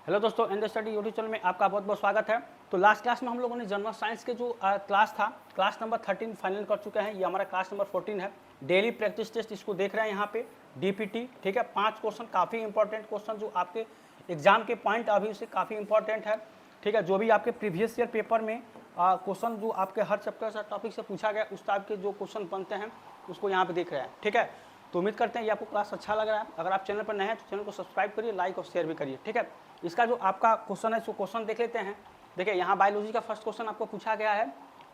Hello दोस्तों, and study YouTube channel में आपका बहुत बहुत स्वागत है। तो लास्ट क्लास में हम लोगों ने जनरल साइंस के जो क्लास था, क्लास नंबर 13 फाइनल कर चुके हैं। ये हमारा क्लास नंबर 14 है। डेली प्रैक्टिस टेस्ट इसको देख रहे हैं यहाँ पे, डीपीटी। ठीक है, 5 क्वेश्चन काफ़ी इंपॉर्टेंट क्वेश्चन जो आपके एग्जाम के पॉइंट अभी से काफ़ी इंपॉर्टेंट है। ठीक है, जो भी आपके प्रीवियस ईयर पेपर में क्वेश्चन जो आपके हर चैप्टर से टॉपिक से पूछा गया उस टाइप के जो क्वेश्चन बनते हैं उसको यहाँ पे देख रहे हैं। ठीक है, तो उम्मीद करते हैं ये आपको क्लास अच्छा लग रहा है। अगर आप चैनल पर नए हैं तो चैनल को सब्सक्राइब करिए, लाइक और शेयर भी करिए। ठीक है, इसका जो आपका क्वेश्चन है सो क्वेश्चन देख लेते हैं। देखिए, यहाँ बायोलॉजी का फर्स्ट क्वेश्चन आपको पूछा गया है।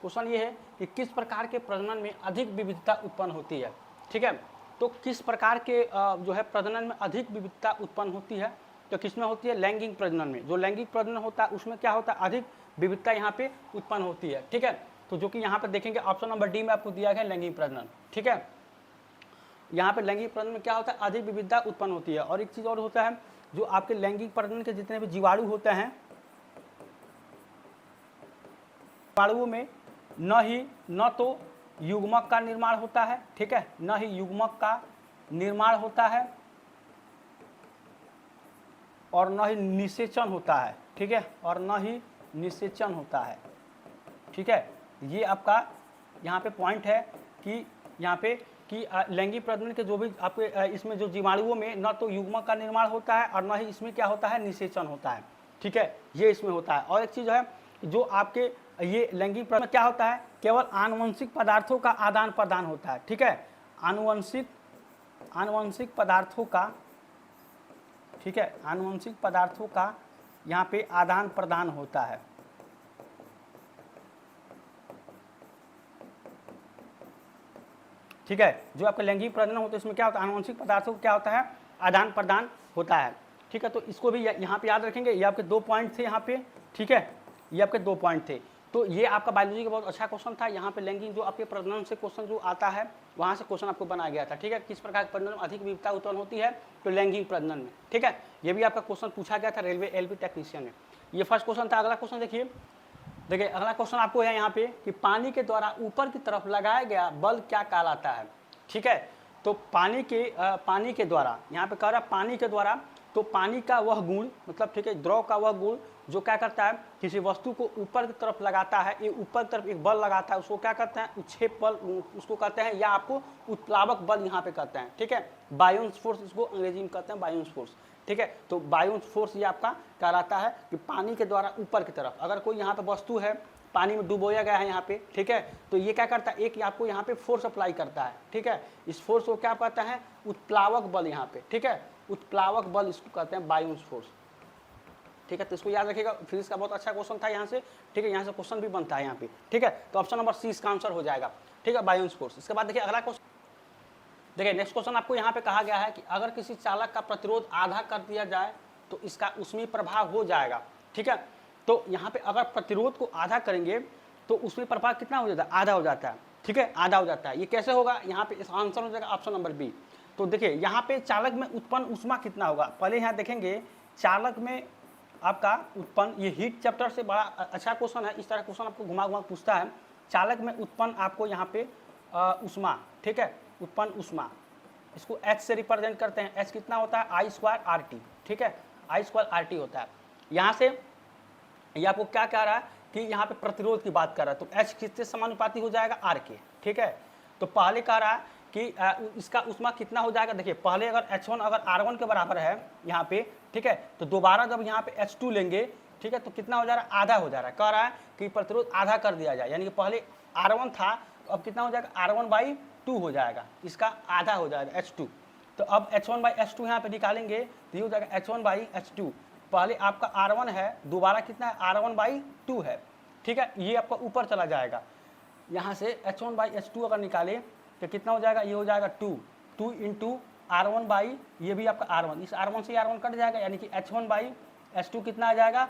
क्वेश्चन ये है कि किस प्रकार के प्रजनन में अधिक विविधता उत्पन्न होती है। ठीक है, तो किस प्रकार के जो है प्रजनन में अधिक विविधता उत्पन्न होती है, तो किस में होती है? लैंगिक प्रजनन में। जो लैंगिक प्रजनन होता है उसमें क्या होता है? अधिक विविधता यहाँ पे उत्पन्न होती है। ठीक है, तो जो कि यहाँ पे देखेंगे ऑप्शन नंबर डी में आपको दिया गया लैंगिक प्रजनन। ठीक है, यहाँ पे लैंगिक प्रजनन में क्या होता है? अधिक विविधता उत्पन्न होती है। और एक चीज़ और होता है, जो आपके लैंगिक प्रजनन के जितने भी जीवाणु होते हैं, जीवाणुओं में न तो युग्मक का निर्माण होता है, ठीक है, न ही युग्मक का निर्माण होता है और न ही निषेचन होता है। ठीक है, और न ही निषेचन होता है। ठीक है, ये आपका यहाँ पे पॉइंट है कि यहाँ पे कि लैंगिक प्रजनन के जो भी आपके इसमें जो जीवाणुओं में न तो युग्मक का निर्माण होता है और न ही इसमें क्या होता है? निषेचन होता है। ठीक है, ये इसमें होता है। और एक चीज़ है, जो आपके ये लैंगिक प्रजनन क्या होता है? केवल आनुवंशिक पदार्थों का आदान प्रदान होता है। ठीक है, आनुवंशिक पदार्थों का, ठीक है, आनुवंशिक पदार्थों का यहाँ पे आदान प्रदान होता है। ठीक है, जो आपका लैंगिक प्रजनन होता है इसमें क्या होता है? आनुवंशिक पदार्थों का क्या होता है? आदान प्रदान होता है। ठीक है, तो इसको भी यहाँ पे याद रखेंगे। ये आपके 2 पॉइंट थे यहाँ पे। ठीक है, ये आपके 2 पॉइंट थे। तो ये आपका बायोलॉजी का बहुत अच्छा क्वेश्चन था। यहाँ पे लैंगिक जो आपके प्रजनन से क्वेश्चन जो आता है वहाँ से क्वेश्चन आपको बनाया गया था। ठीक है, किस प्रकार के प्रजनन में अधिक विविधता उत्पन्न होती है? तो लैंगिक प्रजनन में। ठीक है, ये भी आपका क्वेश्चन पूछा गया था रेलवे एलबी टेक्नीशियन में। ये फर्स्ट क्वेश्चन था। अगला क्वेश्चन देखिए, अगला क्वेश्चन आपको है यहाँ पे कि पानी के द्वारा ऊपर की तरफ लगाया गया बल क्या कहलाता है। ठीक है, तो पानी के द्वारा यहाँ पे कह रहा है पानी के द्वारा, तो पानी का वह गुण मतलब, ठीक है, द्रव का वह गुण जो क्या करता है? किसी वस्तु को ऊपर की तरफ लगाता है, ये ऊपर की तरफ एक बल लगाता है, उसको क्या करते हैं? उत्क्षेप बल उसको कहते हैं, या आपको उत्प्लावक बल यहाँ पे कहते हैं। ठीक है, बायोन्स फोर्स इसको अंग्रेजी में कहते हैं, बायोन्स फोर्स। ठीक है, तो बायोन्स फोर्स ये आपका कहलाता है कि पानी के द्वारा ऊपर की तरफ अगर कोई यहाँ पे वस्तु है, पानी में डुबोया गया है यहाँ पे, ठीक है, तो ये क्या करता है? एक आपको यहाँ पे फोर्स अप्लाई करता है। ठीक है, इस फोर्स को क्या कहते हैं? उत्प्लावक बल यहाँ पे। ठीक है, उत्प्लावक बल इसको कहते हैं बायोन्स फोर्स। ठीक है, तो इसको याद रखिएगा। फिर इसका बहुत अच्छा क्वेश्चन था यहाँ से। ठीक है, यहाँ से क्वेश्चन भी बनता है यहाँ पे। ठीक है, तो ऑप्शन नंबर सी इसका आंसर हो जाएगा। ठीक है, बायोन्स फोर्स। इसके बाद देखिए अगला क्वेश्चन। देखिए नेक्स्ट क्वेश्चन आपको यहाँ पे कहा गया है कि अगर किसी चालक का प्रतिरोध आधा कर दिया जाए तो इसका उसमें प्रभाव हो जाएगा। ठीक है, तो यहाँ पे अगर प्रतिरोध को आधा करेंगे तो उसमें प्रभाव कितना हो जाता है? आधा हो जाता है। ठीक है, आधा हो जाता है। ये कैसे होगा? यहाँ पे इसका आंसर हो जाएगा ऑप्शन नंबर बी। तो देखिए यहाँ पे चालक में उत्पन्न ऊष्मा कितना होगा? पहले यहाँ देखेंगे चालक में आपका उत्पन्न, ये हीट चैप्टर से बड़ा अच्छा क्वेश्चन है। इस तरह क्वेश्चन आपको घुमा घुमा पूछता है। चालक में उत्पन्न आपको यहाँ पे ऊष्मा, ठीक है, उत्पन्न ऊष्मा, इसको H से रिप्रेजेंट करते हैं। H कितना होता है? I² RT। ठीक है, I² RT होता है। यहाँ से ये आपको क्या कह रहा है कि यहाँ पे प्रतिरोध की बात कर रहा है, तो H किससे समानुपाती हो जाएगा? R के। ठीक है, तो पहले कह रहा है कि इसका ऊष्मा कितना हो जाएगा? देखिए पहले अगर H1 अगर R1 के बराबर है यहाँ पे, ठीक है, तो दोबारा जब यहाँ पे H2 लेंगे, ठीक है, तो कितना हो जा रहा है? आधा हो जा रहा है। कह रहा है कि प्रतिरोध आधा कर दिया जाए, यानी कि पहले R1 था तो अब कितना हो जाएगा? R1/2 हो जाएगा, इसका आधा हो जाएगा H2। तो अब H1/H2 यहाँ पे निकालेंगे तो ये हो जाएगा H1/H2। पहले आपका R1 है, दोबारा कितना है? R1/2 है। ठीक है, ये आपका ऊपर चला जाएगा। यहाँ से H1/H2 अगर निकाले तो कितना हो जाएगा? ये हो जाएगा 2 इंटू R1 ये भी आपका R1, इस R1 से R1 कट जाएगा, यानी कि H1/H2 कितना आ जाएगा?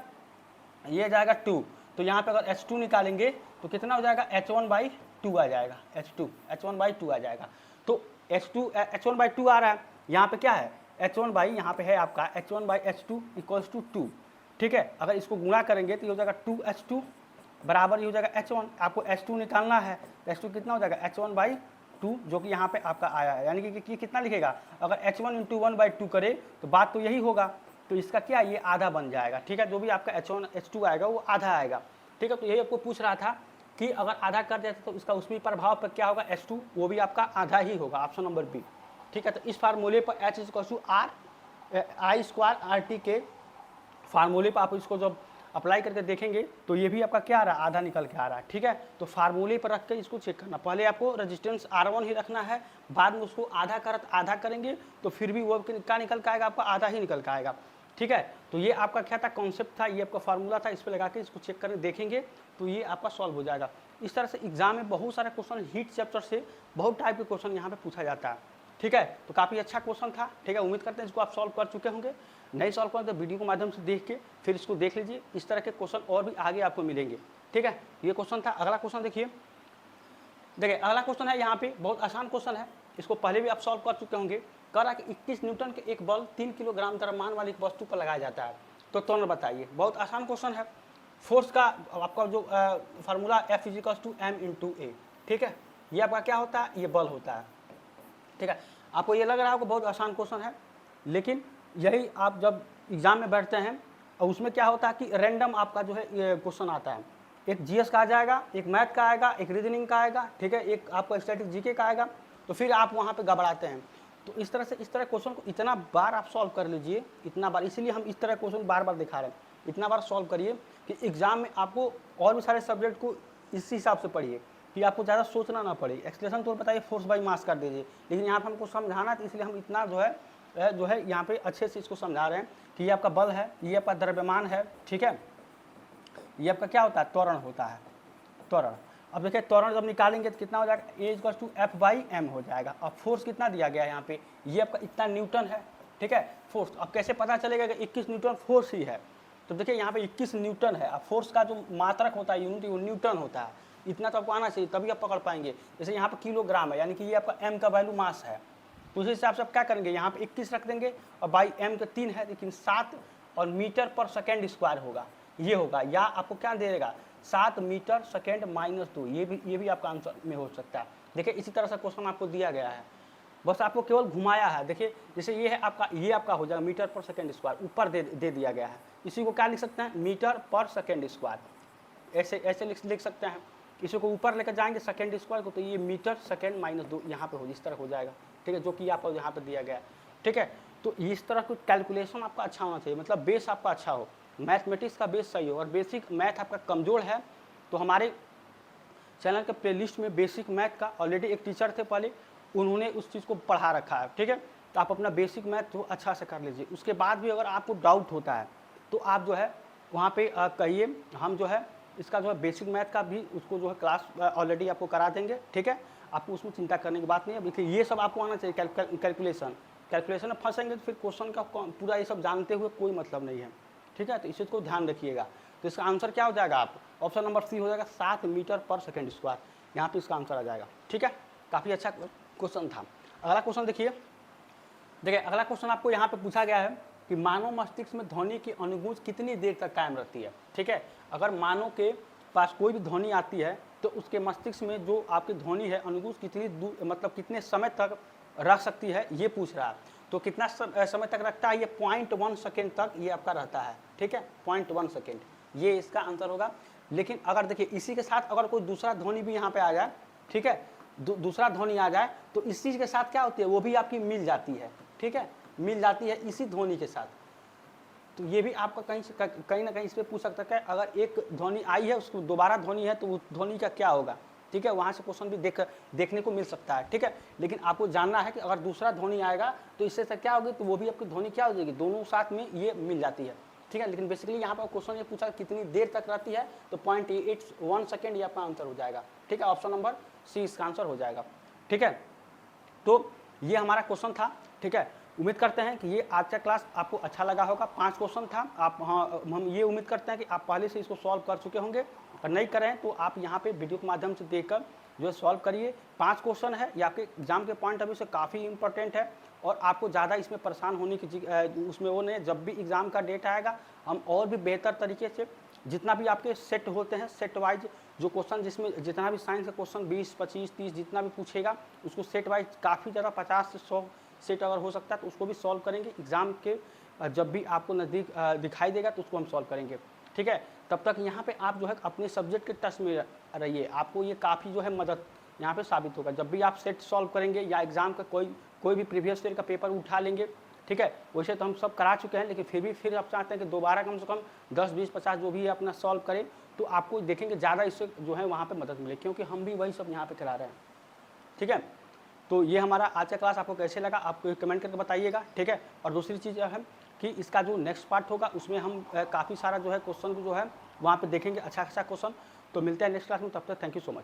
ये जाएगा 2। तो यहाँ पे अगर H2 निकालेंगे तो कितना हो जाएगा? H1/2 आ जाएगा, H1/2 आ जाएगा। तो H1/2 आ रहा है। यहाँ पे क्या है? यहाँ पे है आपका H1/H2 इक्वल्स टू 2। ठीक है, अगर इसको गुणा करेंगे तो ये हो जाएगा 2H2 बराबर ये हो जाएगा H1। आपको H2 निकालना है तो H2 कितना हो जाएगा? H1/2, जो कि यहाँ पे आपका आया है, यानी कि कितना लिखेगा? अगर H1 × 1/2 करे तो बात तो यही होगा। तो इसका क्या ये आधा बन जाएगा, ठीक है। जो भी आपका H1 H2 आएगा वो आधा आएगा, ठीक है। तो यही आपको पूछ रहा था कि अगर आधा कर देते तो इसका उसमें प्रभाव पर क्या होगा, H2 वो भी आपका आधा ही होगा, ऑप्शन नंबर बी, ठीक है। तो इस फार्मूले पर H = R I² RT के फार्मूले पर आप इसको जब अप्लाई करके देखेंगे तो ये भी आपका क्या आ रहा है, आधा निकल के आ रहा है, ठीक है। तो फार्मूले पर रख के इसको चेक करना, पहले आपको रेजिस्टेंस R1 ही रखना है, बाद में उसको आधा करेंगे तो फिर भी वो क्या निकल के आएगा, आपका आधा ही निकल के आएगा, ठीक है। तो ये आपका क्या था, कॉन्सेप्ट था, ये आपका फार्मूला था, इस पर लगा के इसको चेक करके देखेंगे तो ये आपका सॉल्व हो जाएगा। इस तरह से एग्जाम में बहुत सारे क्वेश्चन हीट चैप्टर से बहुत टाइप के क्वेश्चन यहाँ पे पूछा जाता है, ठीक है। तो काफ़ी अच्छा क्वेश्चन था, ठीक है। उम्मीद करते हैं इसको आप सॉल्व कर चुके होंगे, नहीं सॉल्व करें तो वीडियो के माध्यम से देख के फिर इसको देख लीजिए, इस तरह के क्वेश्चन और भी आगे आपको मिलेंगे, ठीक है। ये क्वेश्चन था। अगला क्वेश्चन देखिए अगला क्वेश्चन है यहाँ पे बहुत आसान क्वेश्चन है, इसको पहले भी आप सॉल्व कर चुके होंगे। कह रहा है कि 21 न्यूटन के एक बल 3 किलोग्राम द्रव्यमान वाली एक वस्तु पर लगाया जाता है, तो तुरंत बताइए। बहुत आसान क्वेश्चन है। फोर्स का आपका जो फार्मूला F = m/a, ठीक है। ये आपका क्या होता है, ये बल होता है, ठीक है। आपको ये लग रहा है बहुत आसान क्वेश्चन है, लेकिन यही आप जब एग्जाम में बैठते हैं और उसमें क्या होता है कि रैंडम आपका जो है ये क्वेश्चन आता है, एक जीएस का आ जाएगा, एक मैथ का आएगा, एक रीजनिंग का आएगा, ठीक है, एक आपका स्टैटिक जीके का आएगा, तो फिर आप वहाँ पे घबराते हैं। तो इस तरह क्वेश्चन को इतना बार आप सॉल्व कर लीजिए, इतना बार, इसीलिए हम इस तरह क्वेश्चन बार बार दिखा रहे हैं, इतना बार सॉल्व करिए कि एग्जाम में आपको और भी सारे सब्जेक्ट को इस हिसाब से पढ़िए कि आपको ज़्यादा सोचना ना पड़े। एक्सप्लेनेशन तो बताइए फोर्स बाई मास कर दीजिए, लेकिन यहाँ पर हमको समझाना है, इसलिए हम इतना जो है यहाँ पे अच्छे से इसको समझा रहे हैं कि ये आपका बल है, ये आपका द्रव्यमान है, ठीक है। ये आपका क्या होता है, त्वरण होता है, त्वरण। अब देखिए त्वरण जब निकालेंगे तो कितना हो जाएगा, A = F/m हो जाएगा। अब फोर्स कितना दिया गया है यहाँ पे, ये आपका इतना न्यूटन है, ठीक है, फोर्स। अब कैसे पता चलेगा कि 21 न्यूटन फोर्स ही है, तो देखिए यहाँ पे 21 न्यूटन है। अब फोर्स का जो मात्रक होता है, यूनिट, वो न्यूटन होता है, इतना तो आपको आना चाहिए तभी आप पकड़ पाएंगे। जैसे यहाँ पे किलोग्राम है, यानी कि ये आपका m का वैल्यू मास है, तो उस हिसाब से आप क्या करेंगे, यहाँ पे 21 रख देंगे और बाई m का 3 है, लेकिन 7 और मीटर/सेकंड² होगा, ये होगा। या आपको क्या दे देगा, 7 मीटर सेकेंड -2, ये भी आपका आंसर में हो सकता है। देखिए इसी तरह से क्वेश्चन आपको दिया गया है, बस आपको केवल घुमाया है। देखिए जैसे ये है आपका, ये आपका हो जाएगा मीटर/सेकंड², ऊपर दे दिया गया है, इसी को क्या लिख सकते हैं, मीटर/सेकंड², ऐसे लिख सकते हैं। इसी को ऊपर लेकर जाएंगे सेकंड² को, तो ये मीटर/सेकंड -2 यहाँ पे हो, इस तरह हो जाएगा, ठीक है, जो कि आपको यहाँ पे दिया गया है, ठीक है। तो इस तरह कुछ कैलकुलेशन आपका अच्छा होना चाहिए, मतलब बेस आपका अच्छा हो, मैथमेटिक्स का बेस सही हो। और बेसिक मैथ आपका कमज़ोर है तो हमारे चैनल के प्लेलिस्ट में बेसिक मैथ का ऑलरेडी एक टीचर थे पहले, उन्होंने उस चीज़ को पढ़ा रखा है, ठीक है। तो आप अपना बेसिक मैथ तो अच्छा से कर लीजिए। उसके बाद भी अगर आपको डाउट होता है तो आप जो है वहाँ पे कहिए, हम जो है इसका जो है बेसिक मैथ का भी उसको जो है क्लास ऑलरेडी आपको करा देंगे, ठीक है। आपको उसमें चिंता करने की बात नहीं है। देखिए ये सब आपको आना चाहिए, कैलकुलेशन में फंसेंगे तो फिर क्वेश्चन का पूरा ये सब जानते हुए कोई मतलब नहीं है, ठीक है। तो इस चीज़ को ध्यान रखिएगा। तो इसका आंसर क्या हो जाएगा, आप ऑप्शन नंबर सी हो जाएगा, 7 मीटर/सेकंड², यहाँ पे इसका आंसर आ जाएगा, ठीक है। काफ़ी अच्छा क्वेश्चन था। अगला क्वेश्चन देखिए अगला क्वेश्चन आपको यहाँ पे पूछा गया है कि मानव मस्तिष्क में ध्वनि की अनुगूंज कितनी देर तक कायम रहती है, ठीक है। अगर मानव के पास कोई भी ध्वनि आती है तो उसके मस्तिष्क में जो आपकी ध्वनि है अनुगूंज कितनी मतलब कितने समय तक रख सकती है, ये पूछ रहा है। तो कितना समय तक रखता है, ये 0.1 सेकेंड तक ये आपका रहता है, ठीक है, 0.1 सेकेंड, ये इसका आंसर होगा। लेकिन अगर देखिए इसी के साथ अगर कोई दूसरा ध्वनि भी यहाँ पे आ जाए, ठीक है, दूसरा ध्वनि आ जाए तो इस चीज़ के साथ क्या होती है, वो भी आपकी मिल जाती है, ठीक है, मिल जाती है इसी ध्वनि के साथ। तो ये भी आपका कहीं ना कहीं इस पर पूछ सकता है, अगर एक ध्वनि आई है उसको दोबारा ध्वनि है तो उस ध्वनि का क्या होगा, ठीक है, वहाँ से क्वेश्चन भी देखने को मिल सकता है, ठीक है। लेकिन आपको जानना है कि अगर दूसरा ध्वनि आएगा तो इससे क्या होगी, तो वो भी आपकी ध्वनि क्या हो जाएगी, दोनों साथ में ये मिल जाती है, ठीक है। लेकिन बेसिकली यहाँ पर क्वेश्चन ये पूछा कितनी देर तक रहती है, तो 0.81 सेकेंड ये आपका आंसर हो जाएगा, ठीक है। ऑप्शन नंबर सी इसका आंसर हो जाएगा, ठीक है। तो ये हमारा क्वेश्चन था, ठीक है। उम्मीद करते हैं कि ये आज का क्लास आपको अच्छा लगा होगा। 5 क्वेश्चन था, आप हम ये उम्मीद करते हैं कि आप पहले से इसको सॉल्व कर चुके होंगे, और नहीं करें तो आप यहाँ पे वीडियो के माध्यम से देखकर जो है सॉल्व करिए। 5 क्वेश्चन है, ये आपके एग्जाम के पॉइंट ऑफ व्यू से काफ़ी इंपॉर्टेंट है, और आपको ज़्यादा इसमें परेशान होने की उसमें वो नहीं। जब भी एग्ज़ाम का डेट आएगा हम और भी बेहतर तरीके से जितना भी आपके सेट होते हैं, सेट वाइज जो क्वेश्चन, जिसमें जितना भी साइंस का क्वेश्चन 20, 25, 30 जितना भी पूछेगा उसको सेट वाइज काफ़ी ज़्यादा 50 से 100 सेट अगर हो सकता है तो उसको भी सॉल्व करेंगे। एग्ज़ाम के जब भी आपको नज़दीक दिखाई देगा तो उसको हम सॉल्व करेंगे, ठीक है। तब तक यहाँ पे आप जो है अपने सब्जेक्ट के टच में रहिए, आपको ये काफ़ी जो है मदद यहाँ पे साबित होगा। जब भी आप सेट सॉल्व करेंगे या एग्ज़ाम का कोई भी प्रीवियस ईयर का पेपर उठा लेंगे, ठीक है। वैसे तो हम सब करा चुके हैं, लेकिन फिर आप चाहते हैं कि दोबारा कम से कम 10, 20, 50 जो भी है अपना सॉल्व करें, तो आपको देखेंगे ज़्यादा इससे जो है वहाँ पे मदद मिले, क्योंकि हम भी वही सब यहाँ पे करा रहे हैं, ठीक है। तो ये हमारा आज का क्लास आपको कैसे लगा, आप कमेंट करके बताइएगा, ठीक है। और दूसरी चीज़ है कि इसका जो नेक्स्ट पार्ट होगा उसमें हम काफ़ी सारा जो है क्वेश्चन जो है वहाँ पे देखेंगे, अच्छा क्वेश्चन। तो मिलते हैं नेक्स्ट क्लास में, तब तक थैंक यू सो मच।